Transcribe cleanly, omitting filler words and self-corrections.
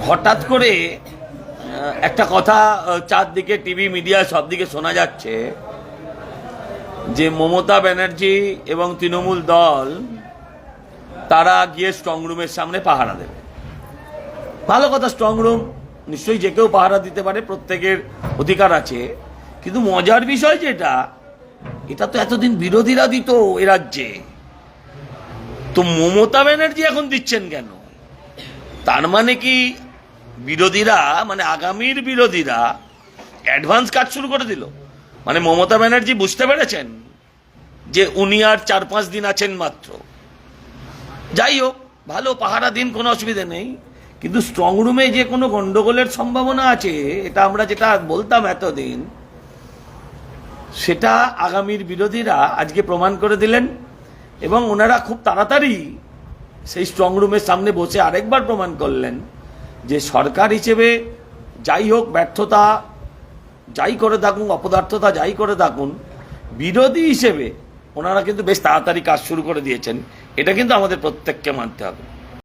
হঠাৎ করে একটা কথা চারদিকে টিভি মিডিয়া সব দিকে শোনা যাচ্ছে যে মমতা ব্যানার্জি এবং তৃণমূল দল তারা গিয়ে স্ট্রংরুমের সামনে পাহারা দেবে। ভালো কথা, স্ট্রংরুম নিশ্চয়ই যে কেউ পাহারা দিতে পারে, প্রত্যেকের অধিকার আছে। কিন্তু মজার বিষয় যেটা, এটা তো এতদিন বিরোধীরা দিত এ রাজ্যে, তো মমতা ব্যানার্জি এখন দিচ্ছেন কেন? তার মানে কি বিরোধীরা, মানে আগামীর বিরোধীরা অ্যাডভান্স কাজ শুরু করে দিল? মানে মমতা ব্যানার্জি বুঝতে পেরেছেন যে উনি আর 4-5 দিন আছেন মাত্র। যাই হোক, ভালো, পাহারা দিন, কোনো অসুবিধা নেই। কিন্তু স্ট্রং রুমে যে কোনো গন্ডগোলের সম্ভাবনা আছে, এটা আমরা যেটা বলতাম এতদিন, সেটা আগামীর বিরোধীরা আজকে প্রমাণ করে দিলেন। এবং ওনারা খুব তাড়াতাড়ি সেই স্ট্রং রুমের সামনে বসে আরেকবার প্রমাণ করলেন যে সরকার হিসেবে যাই হোক, ব্যর্থতা যাই করে থাকুন, অপদার্থতা যাই করে থাকুন, বিরোধী হিসেবে ওনারা কিন্তু বেশ তাড়াতাড়ি কাজ শুরু করে দিয়েছেন। এটা কিন্তু আমাদের প্রত্যেককে মানতে হবে।